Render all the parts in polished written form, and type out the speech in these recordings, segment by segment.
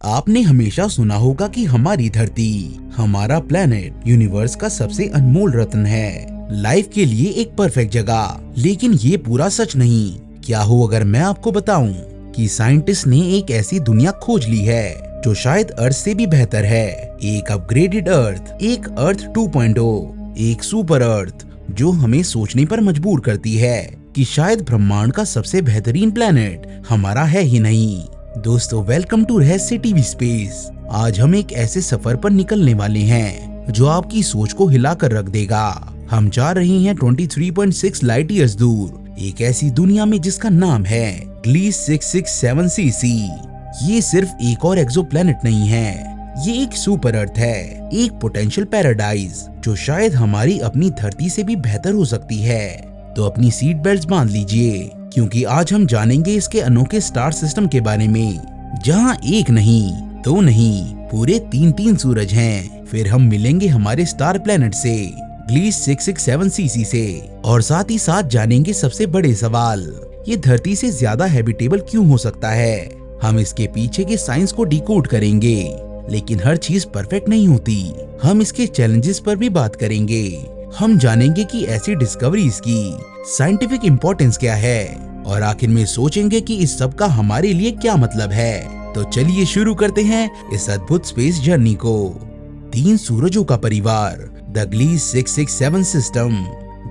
आपने हमेशा सुना होगा कि हमारी धरती, हमारा प्लेनेट यूनिवर्स का सबसे अनमोल रत्न है, लाइफ के लिए एक परफेक्ट जगह। लेकिन ये पूरा सच नहीं। क्या हो अगर मैं आपको बताऊं कि साइंटिस्ट ने एक ऐसी दुनिया खोज ली है जो शायद अर्थ से भी बेहतर है। एक अपग्रेडेड अर्थ, एक अर्थ 2.0, एक सुपर अर्थ जो हमें सोचने पर मजबूर करती है कि शायद ब्रह्मांड का सबसे बेहतरीन प्लेनेट हमारा है ही नहीं। दोस्तों, वेलकम टू रहस्य टीवी स्पेस। आज हम एक ऐसे सफर पर निकलने वाले हैं जो आपकी सोच को हिलाकर रख देगा। हम जा रहे हैं 23.6 लाइट ईयर्स दूर, एक ऐसी दुनिया में जिसका नाम है ग्लीस 667cc। ये सिर्फ एक और एक्सोप्लैनेट नहीं है, ये एक सुपर अर्थ है, एक पोटेंशियल पैराडाइज जो शायद हमारी अपनी धरती से भी बेहतर हो सकती है। तो अपनी सीट बेल्ट बांध लीजिए, क्योंकि आज हम जानेंगे इसके अनोखे स्टार सिस्टम के बारे में, जहां एक नहीं, दो नहीं, पूरे तीन सूरज हैं। फिर हम मिलेंगे हमारे स्टार प्लेनेट से, ग्लीस 667cc से, और साथ ही साथ जानेंगे सबसे बड़े सवाल, ये धरती से ज्यादा हैबिटेबल क्यों हो सकता है। हम इसके पीछे के साइंस को डिकोड करेंगे, लेकिन हर चीज परफेक्ट नहीं होती। हम इसके चैलेंजेस पर भी बात करेंगे। हम जानेंगे कि ऐसी डिस्कवरीज की साइंटिफिक इम्पोर्टेंस क्या है, और आखिर में सोचेंगे कि इस सब का हमारे लिए क्या मतलब है। तो चलिए शुरू करते हैं इस अद्भुत स्पेस जर्नी को। 3 सूरजों का परिवार, द ग्लीस 667 सिस्टम।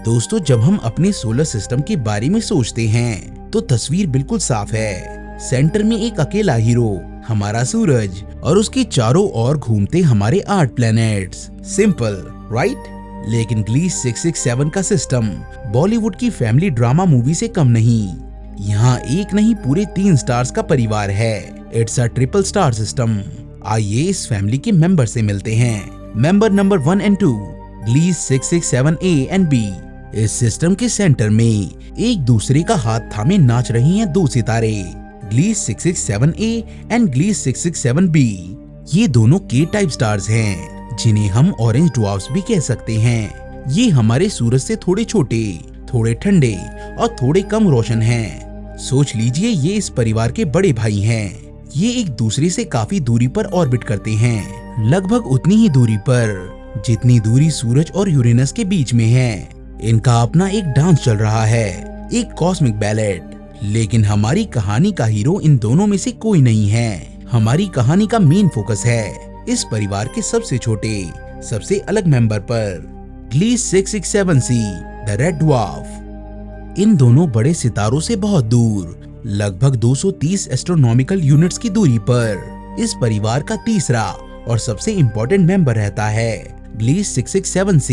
दोस्तों, जब हम अपने सोलर सिस्टम के बारे में सोचते हैं तो तस्वीर बिल्कुल साफ है। सेंटर में एक अकेला हीरो, हमारा सूरज, और उसके चारों ओर घूमते हमारे 8 प्लैनेट्स। Simple, right? लेकिन ग्लीस 667 का सिस्टम बॉलीवुड की फैमिली ड्रामा मूवी से कम नहीं। यहाँ एक नहीं, पूरे 3 स्टार्स का परिवार है। It's a triple star system. आइए इस फैमिली के मेंबर से मिलते हैं। मेंबर नंबर 1 और 2, ग्लीस 667A और B। इस सिस्टम के सेंटर में एक दूसरे का हाथ थामे नाच रही हैं 2 सितारे, ग्लीस 667A और ग्लीस 667B। ये दोनों के टाइप स्टार्स हैं, जिन्हें हम ऑरेंज ड्वार्फ्स भी कह सकते हैं। ये हमारे सूरज से थोड़े छोटे, थोड़े ठंडे और थोड़े कम रोशन हैं। सोच लीजिए, ये इस परिवार के बड़े भाई हैं। ये एक दूसरे से काफी दूरी पर ऑर्बिट करते हैं, लगभग उतनी ही दूरी पर जितनी दूरी सूरज और यूरेनस के बीच में है। इनका अपना एक डांस चल रहा है, एक कॉस्मिक बैलेट। लेकिन हमारी कहानी का हीरो इन दोनों में से कोई नहीं है। हमारी कहानी का मेन फोकस है इस परिवार के सबसे छोटे, सबसे अलग मेंबर पर, Gliese 667c, the red dwarf. इन दोनों बड़े सितारों से बहुत दूर, लगभग 230 एस्ट्रोनॉमिकल यूनिट्स की दूरी पर, इस परिवार का तीसरा और सबसे इम्पोर्टेंट मेंबर रहता है, ग्लीस 667c।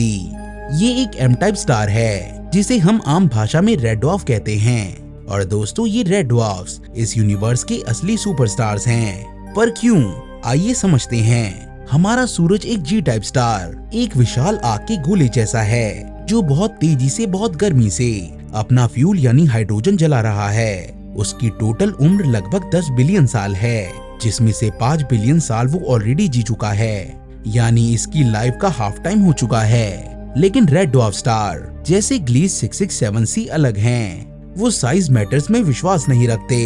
ये एक एम टाइप स्टार है, जिसे हम आम भाषा में रेड ड्वार्फ कहते हैं। और दोस्तों, ये रेड ड्वार्फ्स इस यूनिवर्स के असली सुपरस्टार्स हैं। पर क्यों? आइए समझते हैं। हमारा सूरज एक जी टाइप स्टार, एक विशाल आग के गोले जैसा है, जो बहुत तेजी से, बहुत गर्मी से अपना फ्यूल यानी हाइड्रोजन जला रहा है। उसकी टोटल उम्र लगभग 10 बिलियन साल है, जिसमें से 5 बिलियन साल वो ऑलरेडी जी चुका है, यानी इसकी लाइफ का हाफ टाइम हो चुका है। लेकिन रेड ड्वार्फ स्टार जैसे ग्लीस 667c अलग हैं। वो साइज मैटर्स में विश्वास नहीं रखते।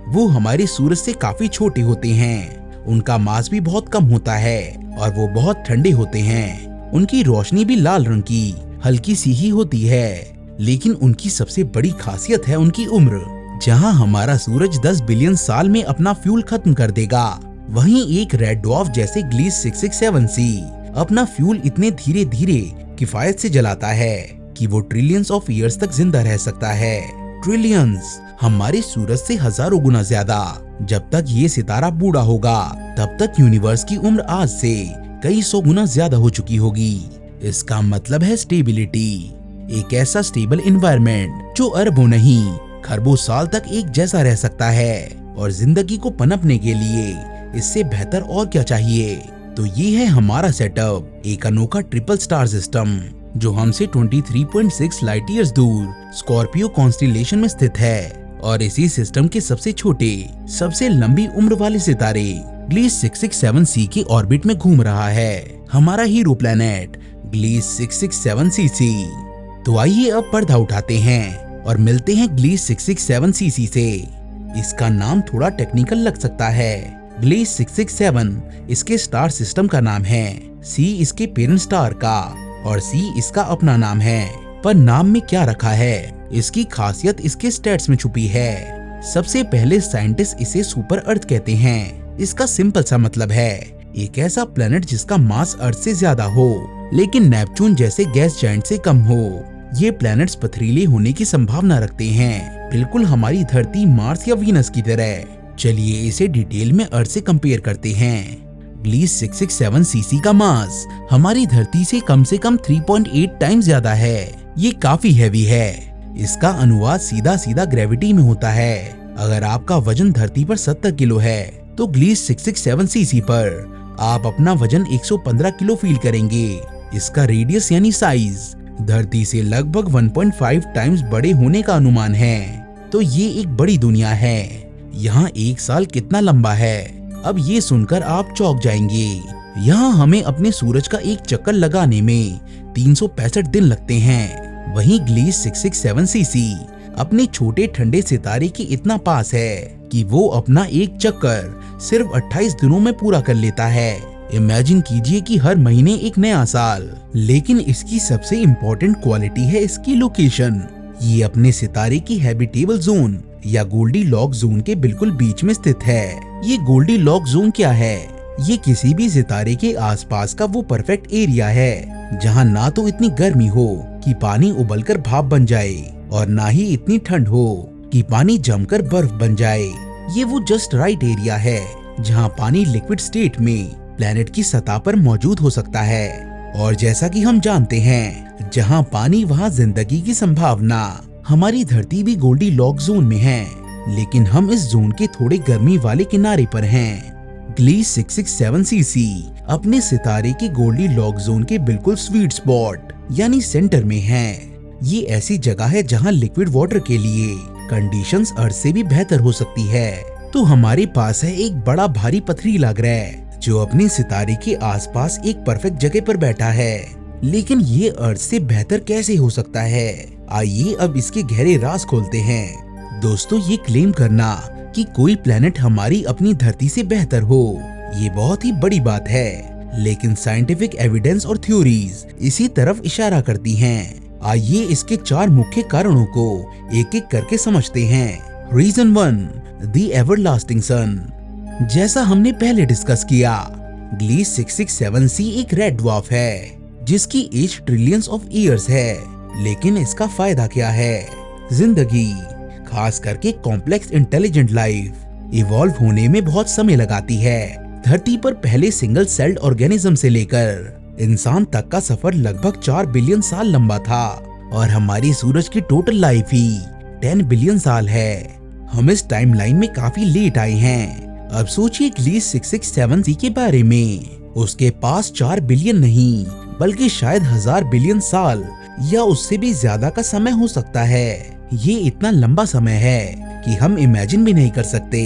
वो हमारे सूरज से काफी छोटे होते हैं, उनका मास भी बहुत कम होता है, और वो बहुत ठंडे होते हैं। उनकी रोशनी भी लाल रंग की हल्की सी ही होती है। लेकिन उनकी सबसे बड़ी खासियत है उनकी उम्र। जहां हमारा सूरज 10 बिलियन साल में अपना फ्यूल खत्म कर देगा, वहीं एक रेड ड्वार्फ जैसे ग्लीस 667c अपना फ्यूल इतने धीरे धीरे किफायत से जलाता है कि वो ट्रिलियंस ऑफ ईयर्स तक जिंदा रह सकता है। ट्रिलियंस, हमारे सूरज से हजारों गुना ज्यादा। जब तक ये सितारा बूढ़ा होगा, तब तक यूनिवर्स की उम्र आज से कई 100 गुना ज्यादा हो चुकी होगी। इसका मतलब है स्टेबिलिटी, एक ऐसा स्टेबल एनवायरनमेंट जो अरबों नहीं, खरबों साल तक एक जैसा रह सकता है। और जिंदगी को पनपने के लिए इससे बेहतर और क्या चाहिए। तो ये है हमारा सेटअप, एक अनोखा ट्रिपल स्टार सिस्टम जो हमसे 23.6 लाइट ईयर्स दूर स्कॉर्पियो कॉन्स्टेलेशन में स्थित है। और इसी सिस्टम के सबसे छोटे, सबसे लंबी उम्र वाले सितारे ग्लीस 667c के ऑर्बिट में घूम रहा है हमारा हीरो प्लेनेट ग्लीस 667cc। तो आइए अब पर्दा उठाते हैं और मिलते हैं ग्लीस 667cc से। इसका नाम थोड़ा टेक्निकल लग सकता है, ग्लीस 667 इसके स्टार सिस्टम का नाम है, सी इसके पेरेंट स्टार का और सी इसका अपना नाम है। पर नाम में क्या रखा है, इसकी खासियत इसके स्टेट्स में छुपी है। सबसे पहले साइंटिस्ट इसे सुपर अर्थ कहते हैं। इसका सिंपल सा मतलब है एक ऐसा प्लेनेट जिसका मास अर्थ से ज्यादा हो लेकिन नेपच्यून जैसे गैस जायंट से कम हो। ये प्लैनेट्स पथरीले होने की संभावना रखते हैं, बिल्कुल हमारी धरती, मार्स या वीनस की तरह। चलिए इसे डिटेल में अर्थ से कंपेयर करते हैं। ग्लीस 667 सीसी का मास हमारी धरती से कम 3.8 टाइम्स ज्यादा है। ये काफी हैवी है। इसका अनुवाद सीधा सीधा ग्रेविटी में होता है। अगर आपका वजन धरती पर 70 किलो है तो ग्लीस 667 सीसी पर आप अपना वजन 115 किलो फील करेंगे। इसका रेडियस यानी साइज धरती से लगभग 1.5 टाइम्स बड़े होने का अनुमान है। तो ये एक बड़ी दुनिया है। यहाँ एक साल कितना लंबा है, अब ये सुनकर आप चौंक जाएंगे। यहाँ हमें अपने सूरज का एक चक्कर लगाने में 365 दिन लगते हैं। वहीं ग्लीस 667 सीसी अपने छोटे ठंडे सितारे के इतना पास है कि वो अपना एक चक्कर सिर्फ 28 दिनों में पूरा कर लेता है। इमेजिन कीजिए कि हर महीने एक नया साल। लेकिन इसकी सबसे इम्पोर्टेंट क्वालिटी है इसकी लोकेशन। ये अपने सितारे की हैबिटेबल जोन या गोल्डी लॉक जोन के बिल्कुल बीच में स्थित है। ये गोल्डी लॉक जोन क्या है? ये किसी भी सितारे के आसपास का वो परफेक्ट एरिया है जहाँ ना तो इतनी गर्मी हो कि पानी उबलकर भाप बन जाए और ना ही इतनी ठंड हो कि पानी जमकर बर्फ बन जाए। ये वो जस्ट राइट एरिया है जहाँ पानी लिक्विड स्टेट में प्लेनेट की सतह पर मौजूद हो सकता है। और जैसा कि हम जानते हैं, जहाँ पानी वहाँ जिंदगी की संभावना। हमारी धरती भी गोल्डी लॉक जोन में है, लेकिन हम इस जोन के थोड़े गर्मी वाले किनारे पर हैं। ग्लीस 667 सीसी अपने सितारे के गोल्डी लॉक जोन के बिल्कुल स्वीट स्पॉट यानी सेंटर में है। ये ऐसी जगह है जहाँ लिक्विड वाटर के लिए कंडीशंस अर्थ से भी बेहतर हो सकती है। तो हमारे पास है एक बड़ा भारी पथरीला ग्रह जो अपने सितारे के आसपास एक परफेक्ट जगह पर बैठा है। लेकिन ये अर्थ से बेहतर कैसे हो सकता है? आइए अब इसके गहरे राज खोलते हैं। दोस्तों, ये क्लेम करना कि कोई प्लेनेट हमारी अपनी धरती से बेहतर हो, ये बहुत ही बड़ी बात है। लेकिन साइंटिफिक एविडेंस और थ्योरीज इसी तरफ इशारा करती हैं। आइए इसके 4 मुख्य कारणों को एक एक करके समझते हैं। रीजन 1, द एवरलास्टिंग सन। जैसा हमने पहले डिस्कस किया, ग्लीस 667c एक रेड ड्वार्फ है जिसकी एज ट्रिलियंस ऑफ ईयर्स है। लेकिन इसका फायदा क्या है? जिंदगी, खास करके कॉम्प्लेक्स इंटेलिजेंट लाइफ, इवॉल्व होने में बहुत समय लगाती है। धरती पर पहले सिंगल सेल्ड ऑर्गेनिज्म से लेकर इंसान तक का सफर लगभग 4 बिलियन साल लंबा था और हमारी सूरज की टोटल लाइफ ही 10 बिलियन साल है। हम इस टाइमलाइन में काफी लेट आए हैं। अब सोचिए ग्लीस 667c के बारे में। उसके पास 4 बिलियन नहीं बल्कि शायद 1000 बिलियन साल या उससे भी ज्यादा का समय हो सकता है। ये इतना लंबा समय है कि हम इमेजिन भी नहीं कर सकते।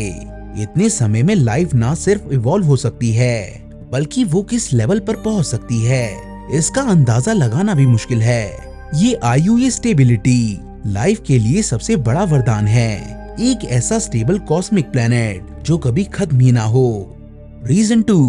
इतने समय में लाइफ ना सिर्फ इवॉल्व हो सकती है बल्कि वो किस लेवल पर पहुंच सकती है, इसका अंदाजा लगाना भी मुश्किल है। ये आयु, ये स्टेबिलिटी लाइफ के लिए सबसे बड़ा वरदान है। एक ऐसा स्टेबल कॉस्मिक प्लेनेट जो कभी खत्म ही ना हो। Reason 2,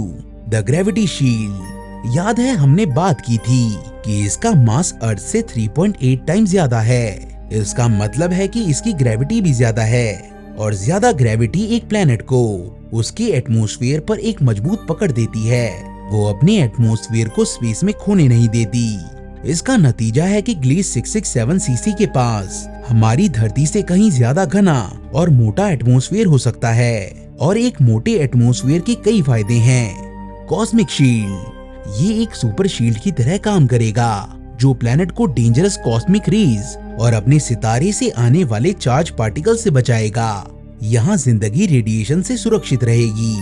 the gravity shield. याद है हमने बात की थी कि इसका मास अर्थ से 3.8 टाइम्स ज्यादा है। इसका मतलब है कि इसकी ग्रेविटी भी ज्यादा है और ज्यादा ग्रेविटी एक प्लेनेट को उसके एटमॉस्फेयर पर एक मजबूत पकड़ देती है। वो अपने एटमॉस्फेयर को स्पेस में खोने नहीं देती। इसका नतीजा है कि ग्लीस 667cc के पास हमारी धरती से कहीं ज्यादा घना और मोटा एटमॉस्फेयर हो सकता है। और एक मोटे एटमॉस्फेयर के कई फायदे हैं। कॉस्मिक शील्ड, ये एक सुपर शील्ड की तरह काम करेगा जो प्लेनेट को डेंजरस कॉस्मिक रेज और अपने सितारे से आने वाले चार्ज पार्टिकल से बचाएगा। यहाँ जिंदगी रेडिएशन से सुरक्षित रहेगी।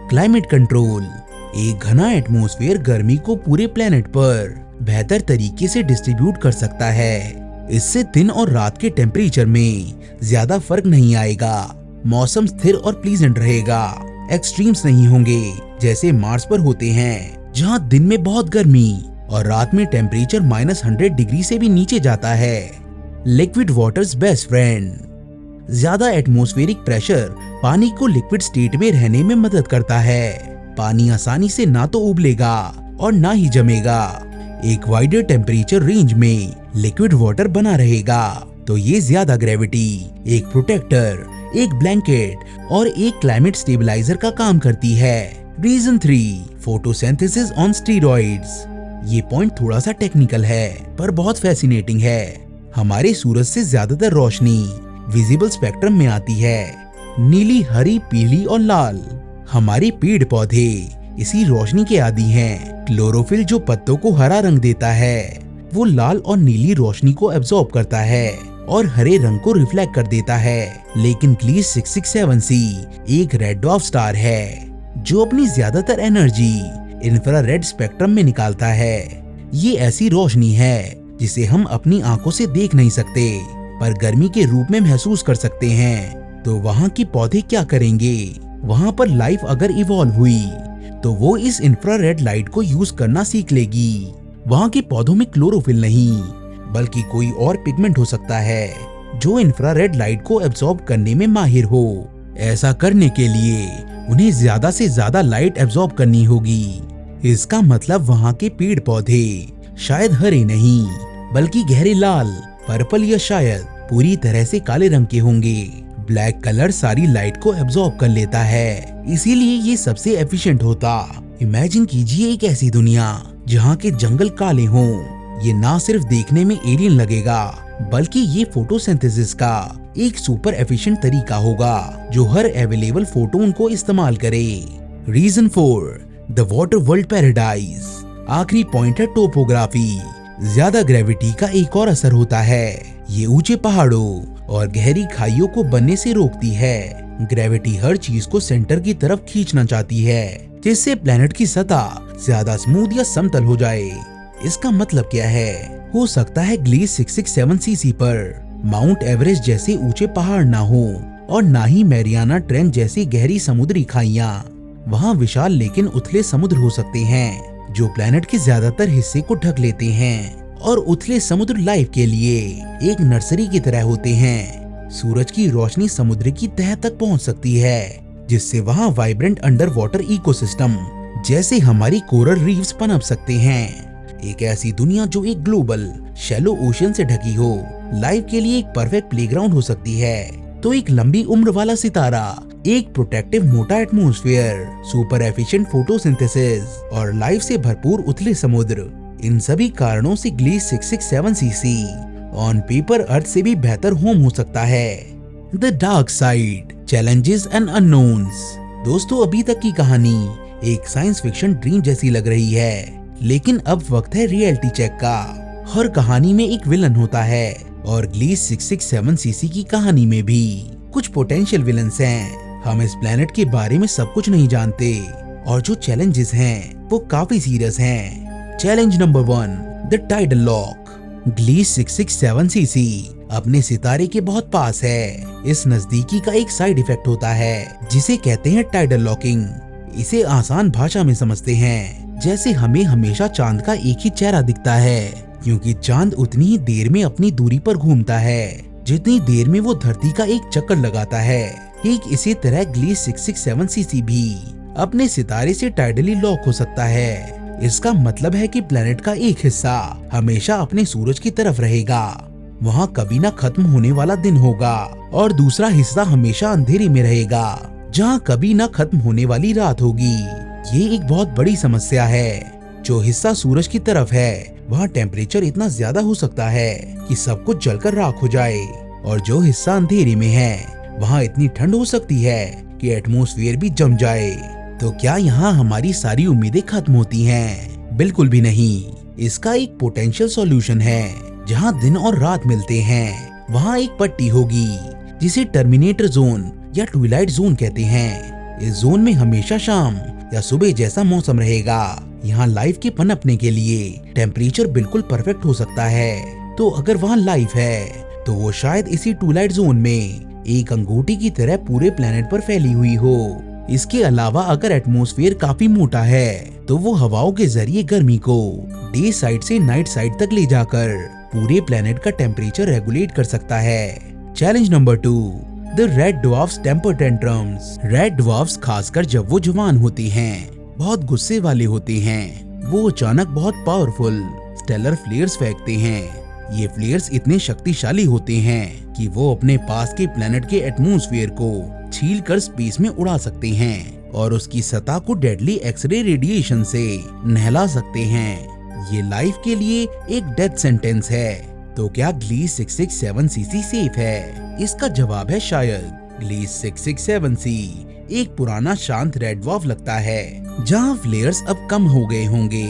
क्लाइमेट कंट्रोल, एक घना एटमॉस्फेयर गर्मी को पूरे प्लेनेट पर बेहतर तरीके से डिस्ट्रीब्यूट कर सकता है। इससे दिन और रात के टेम्परेचर में ज्यादा फर्क नहीं आएगा। मौसम स्थिर और प्लीजेंट रहेगा। एक्सट्रीम्स नहीं होंगे जैसे मार्स पर होते हैं जहाँ दिन में बहुत गर्मी और रात में टेम्परेचर -100 डिग्री से भी नीचे जाता है। Liquid waters best friend. ज्यादा एटमॉस्फेरिक प्रेशर पानी को लिक्विड स्टेट में रहने में मदद करता है। पानी आसानी से ना तो उबलेगा और ना ही जमेगा। एक वाइडर टेम्परेचर रेंज में लिक्विड वाटर बना रहेगा। तो ये ज्यादा ग्रेविटी एक प्रोटेक्टर, एक ब्लैंकेट और एक क्लाइमेट स्टेबलाइजर का काम करती है। Reason 3, photosynthesis on steroids. ये पॉइंट थोड़ा सा टेक्निकल है पर बहुत फैसिनेटिंग है। हमारे सूरज से ज्यादातर रोशनी विजिबल स्पेक्ट्रम में आती है, नीली, हरी, पीली और लाल। हमारे पेड़ पौधे इसी रोशनी के आदी हैं। क्लोरोफिल जो पत्तों को हरा रंग देता है वो लाल और नीली रोशनी को एब्जॉर्ब करता है और हरे रंग को रिफ्लेक्ट कर देता है। लेकिन ग्लीस 667c एक रेड ड्वार्फ स्टार है जो अपनी ज्यादातर एनर्जी इंफ्रारेड स्पेक्ट्रम में निकालता है। ये ऐसी रोशनी है जिसे हम अपनी आंखों से देख नहीं सकते पर गर्मी के रूप में महसूस कर सकते हैं। तो वहाँ के पौधे क्या करेंगे? वहाँ पर लाइफ अगर इवॉल्व हुई तो वो इस इंफ्रारेड लाइट को यूज करना सीख लेगी। वहाँ के पौधों में क्लोरोफिल नहीं बल्कि कोई और पिगमेंट हो सकता है जो इंफ्रारेड लाइट को एब्जॉर्ब करने में माहिर हो। ऐसा करने के लिए उन्हें ज्यादा से ज्यादा लाइट एब्जॉर्ब करनी होगी। इसका मतलब वहाँ के पेड़ पौधे शायद हरे नहीं बल्कि गहरे लाल, पर्पल या शायद पूरी तरह से काले रंग के होंगे। ब्लैक कलर सारी लाइट को एब्जॉर्ब कर लेता है, इसीलिए ये सबसे एफिशिएंट होता। इमेजिन कीजिए एक ऐसी दुनिया जहाँ के जंगल काले हों। ये ना सिर्फ देखने में एलियन लगेगा बल्कि ये फोटोसिंथेसिस का एक सुपर एफिशिएंट तरीका होगा जो हर अवेलेबल फोटोन को इस्तेमाल करे। Reason 4, the water world paradise. आखिरी पॉइंट है टोपोग्राफी। ज्यादा ग्रेविटी का एक और असर होता है, ये ऊंचे पहाड़ों और गहरी खाइयों को बनने से रोकती है। ग्रेविटी हर चीज को सेंटर की तरफ खींचना चाहती है जिससे प्लेनेट की सतह ज्यादा स्मूथ या समतल हो जाए। इसका मतलब क्या है? हो सकता है ग्लीस 667cc पर माउंट एवरेस्ट जैसे ऊंचे पहाड़ ना हो और ना ही मैरियाना ट्रेंच जैसी गहरी समुद्री खाइयां। वहाँ विशाल लेकिन उथले समुद्र हो सकते हैं जो प्लेनेट के ज्यादातर हिस्से को ढक लेते हैं। और उथले समुद्र लाइफ के लिए एक नर्सरी की तरह होते हैं। सूरज की रोशनी समुद्र की तह तक पहुंच सकती है जिससे वहाँ वाइब्रेंट अंडर वाटर इकोसिस्टम जैसे हमारी कोरल रीफ्स पनप सकते हैं। एक ऐसी दुनिया जो एक ग्लोबल शैलो ओशन से ढकी हो लाइफ के लिए एक परफेक्ट प्लेग्राउंड हो सकती है। तो एक लंबी उम्र वाला सितारा, एक प्रोटेक्टिव मोटा एटमॉस्फेयर, सुपर एफिशिएंट फोटोसिंथेसिस और लाइफ से भरपूर उथले समुद्र, इन सभी कारणों से ग्लीस 667cc ऑन पेपर अर्थ से भी बेहतर होम हो सकता है। The dark side, challenges and unknowns. दोस्तों, अभी तक की कहानी एक साइंस फिक्शन ड्रीम जैसी लग रही है लेकिन अब वक्त है रियलिटी चेक का। हर कहानी में एक विलन होता है और ग्लीस 667cc की कहानी में भी कुछ पोटेंशियल विलन्स हैं। हम इस प्लेनेट के बारे में सब कुछ नहीं जानते और जो चैलेंजेस हैं वो काफी सीरियस हैं। Challenge number 1, the tidal lock. Gliese 667cc अपने सितारे के बहुत पास है। इस नजदीकी का एक साइड इफेक्ट होता है जिसे कहते हैं टाइडल लॉकिंग। इसे आसान भाषा में समझते हैं जैसे हमें हमेशा चांद का एक ही चेहरा दिखता है क्योंकि चांद उतनी ही देर में अपनी दूरी पर घूमता है जितनी देर में वो धरती का एक चक्कर लगाता है। ठीक इसी तरह ग्लीस 667cc भी अपने सितारे से टाइडली लॉक हो सकता है। इसका मतलब है कि प्लेनेट का एक हिस्सा हमेशा अपने सूरज की तरफ रहेगा, वहाँ कभी ना खत्म होने वाला दिन होगा, और दूसरा हिस्सा हमेशा अंधेरे में रहेगा जहाँ कभी ना खत्म होने वाली रात होगी। ये एक बहुत बड़ी समस्या है। जो हिस्सा सूरज की तरफ है वहाँ टेम्परेचर इतना ज्यादा हो सकता है कि सब कुछ जलकर राख हो जाए, और जो हिस्सा अंधेरे में है वहाँ इतनी ठंड हो सकती है कि एटमॉस्फेयर भी जम जाए। तो क्या यहाँ हमारी सारी उम्मीदें खत्म होती हैं? बिल्कुल भी नहीं। इसका एक पोटेंशियल सॉल्यूशन है। जहाँ दिन और रात मिलते हैं वहाँ एक पट्टी होगी जिसे टर्मिनेटर जोन या ट्विलाइट जोन कहते हैं। इस जोन में हमेशा शाम या सुबह जैसा मौसम रहेगा। यहाँ लाइफ के पनपने के लिए टेम्परेचर बिल्कुल परफेक्ट हो सकता है। तो अगर वहाँ लाइफ है तो वो शायद इसी ट्विलाइट जोन में एक अंगूठी की तरह पूरे प्लेनेट पर फैली हुई हो। इसके अलावा अगर एटमॉस्फेयर काफी मोटा है तो वो हवाओं के जरिए गर्मी को डे साइड से नाइट साइड तक ले जाकर पूरे प्लेनेट का टेम्परेचर रेगुलेट कर सकता है। Challenge number 2, the red dwarfs temper tantrums. Red dwarfs खासकर जब वो जवान होते हैं बहुत गुस्से वाले होते हैं। वो अचानक बहुत पावरफुल स्टेलर फ्लेयर्स फेंकते हैं। ये फ्लेयर्स इतने शक्तिशाली होते हैं कि वो अपने पास के प्लेनेट के एटमॉस्फेयर को छील कर स्पेस में उड़ा सकते हैं और उसकी सतह को डेडली एक्सरे रेडिएशन से नहला सकते हैं। ये लाइफ के लिए एक डेथ सेंटेंस है। तो क्या ग्लीस 667cc सेफ है? इसका जवाब है शायद। ग्लीस 667c एक पुराना शांत रेड ड्वार्फ लगता है जहाँ फ्लेयर्स अब कम हो गए होंगे।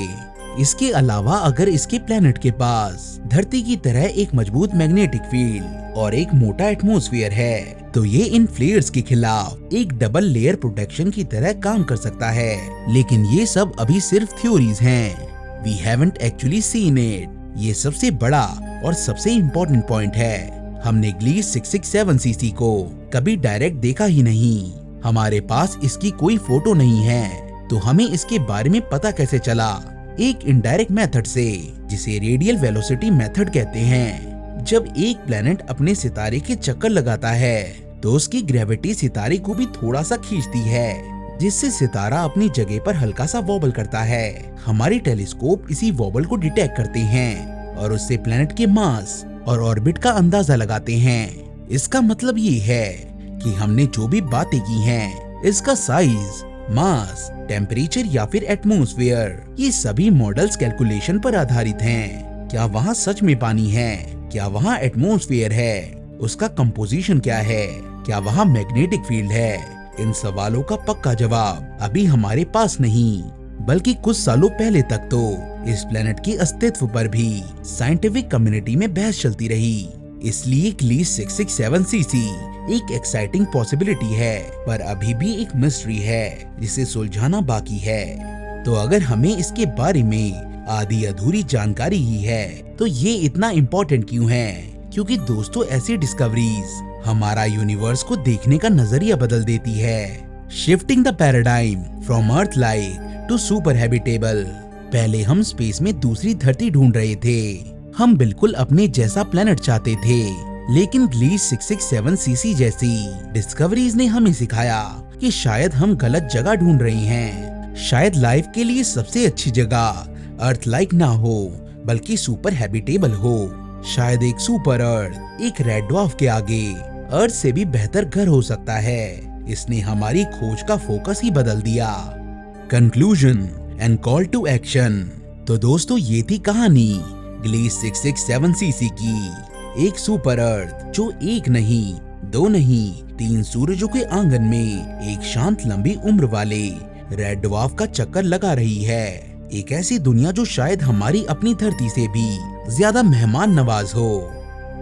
इसके अलावा अगर इसके प्लेनेट के पास धरती की तरह एक मजबूत मैग्नेटिक फील्ड और एक मोटा एटमॉस्फेयर है तो ये इन फ्लेयर्स के खिलाफ एक डबल लेयर प्रोटेक्शन की तरह काम कर सकता है। लेकिन ये सब अभी सिर्फ थ्योरीज हैं। We haven't actually seen it. ये सबसे बड़ा और सबसे इम्पोर्टेंट पॉइंट है। हमने ग्लीस 667cc को कभी डायरेक्ट देखा ही नहीं। हमारे पास इसकी कोई फोटो नहीं है तो हमें इसके बारे में पता कैसे चला? एक इनडायरेक्ट मेथड से, जिसे रेडियल वेलोसिटी मेथड कहते हैं। जब एक प्लेनेट अपने सितारे के चक्कर लगाता है तो उसकी ग्रेविटी सितारे को भी थोड़ा सा खींचती है, जिससे सितारा अपनी जगह पर हल्का सा वॉबल करता है। हमारे टेलीस्कोप इसी वॉबल को डिटेक्ट करते हैं और उससे प्लेनेट के मास और ऑर्बिट का अंदाजा लगाते हैं। इसका मतलब ये है कि हमने जो भी बातें की हैं, इसका साइज, मास, टेम्परेचर या फिर एटमॉस्फेयर, ये सभी मॉडल्स कैलकुलेशन पर आधारित हैं। क्या वहाँ सच में पानी है? क्या वहाँ एटमॉस्फेयर है? उसका कंपोजिशन क्या है? क्या वहाँ मैग्नेटिक फील्ड है? इन सवालों का पक्का जवाब अभी हमारे पास नहीं, बल्कि कुछ सालों पहले तक तो इस प्लेनेट के अस्तित्व पर भी साइंटिफिक कम्युनिटी में बहस चलती रही। इसलिए ग्लीस 667cc एक एक्साइटिंग पॉसिबिलिटी है, पर अभी भी एक मिस्ट्री है जिसे सुलझाना बाकी है। तो अगर हमें इसके बारे में आधी अधूरी जानकारी ही है तो ये इतना इम्पोर्टेंट क्यों है? क्योंकि दोस्तों ऐसी डिस्कवरीज हमारा यूनिवर्स को देखने का नजरिया बदल देती है। Shifting the paradigm from Earth like to super habitable. पहले हम स्पेस में दूसरी धरती ढूंढ रहे थे। हम बिल्कुल अपने जैसा प्लेनेट चाहते थे, लेकिन ग्लीस 667cc जैसी डिस्कवरीज ने हमें सिखाया कि शायद हम गलत जगह ढूंढ रहे हैं। शायद लाइफ के लिए सबसे अच्छी जगह अर्थ लाइक ना हो, बल्कि सुपर हैबिटेबल हो। शायद एक सुपर अर्थ, एक रेड ड्वार्फ के आगे अर्थ से भी बेहतर घर हो सकता है। इसने हमारी खोज का फोकस ही बदल दिया। Conclusion and call to action. तो दोस्तों ये थी कहानी ग्लीस 667cc की। एक सुपर अर्थ जो एक नहीं, दो नहीं, 3 सूरजों के आंगन में एक शांत लंबी उम्र वाले रेड ड्वार्फ का चक्कर लगा रही है। एक ऐसी दुनिया जो शायद हमारी अपनी धरती से भी ज्यादा मेहमान नवाज हो।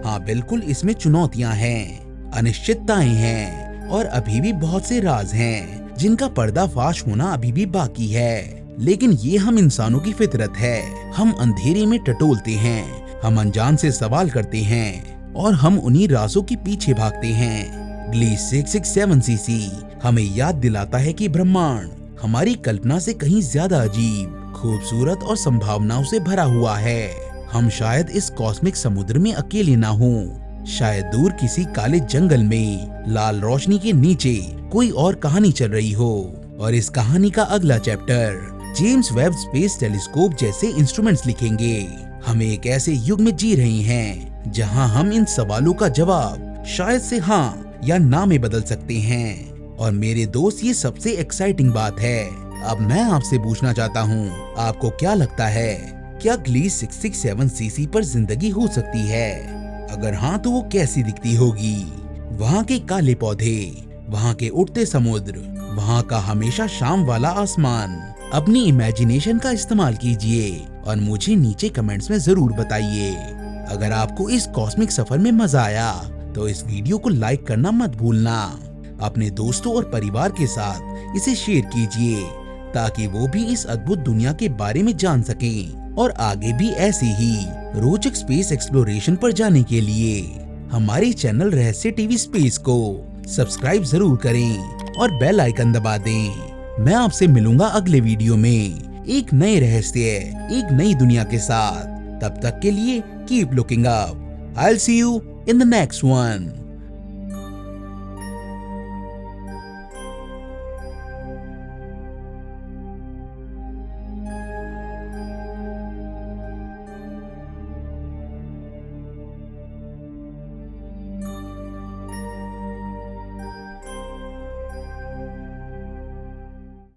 हाँ बिल्कुल, इसमें चुनौतियाँ हैं, अनिश्चितताएं हैं और अभी भी बहुत से राज हैं जिनका पर्दाफाश होना अभी भी बाकी है। लेकिन ये हम इंसानों की फितरत है। हम अंधेरे में टटोलते हैं, हम अनजान से सवाल करते हैं और हम उन्हीं राजों के पीछे भागते हैं। ग्लीस 667cc हमें याद दिलाता है कि ब्रह्मांड हमारी कल्पना से कहीं ज्यादा अजीब, खूबसूरत और संभावनाओं से भरा हुआ है। हम शायद इस कॉस्मिक समुद्र में अकेले ना हों। शायद दूर किसी काले जंगल में लाल रोशनी के नीचे कोई और कहानी चल रही हो और इस कहानी का अगला chapter James Webb space telescope जैसे इंस्ट्रूमेंट्स लिखेंगे। हम एक ऐसे युग में जी रहे हैं जहां हम इन सवालों का जवाब शायद से हाँ या ना में बदल सकते हैं। और मेरे दोस्त, ये सबसे एक्साइटिंग बात है। अब मैं आपसे पूछना चाहता हूँ, आपको क्या लगता है, क्या ग्लीस 667cc पर जिंदगी हो सकती है? अगर हाँ तो वो कैसी दिखती होगी? वहाँ के काले पौधे, वहाँ के उठते समुद्र, वहाँ का हमेशा शाम वाला आसमान। अपनी इमेजिनेशन का इस्तेमाल कीजिए और मुझे नीचे कमेंट्स में जरूर बताइए। अगर आपको इस कॉस्मिक सफर में मजा आया तो इस वीडियो को लाइक करना मत भूलना। अपने दोस्तों और परिवार के साथ इसे शेयर कीजिए ताकि वो भी इस अद्भुत दुनिया के बारे में जान सकें और आगे भी ऐसे ही रोचक स्पेस एक्सप्लोरेशन पर जाने के लिए हमारे चैनल रहस्य टीवी स्पेस को सब्सक्राइब जरूर करें और बेल आइकन दबा दें। मैं आपसे मिलूंगा अगले वीडियो में एक नए रहस्य, एक नई दुनिया के साथ। तब तक के लिए keep looking up. I'll see you in the next one.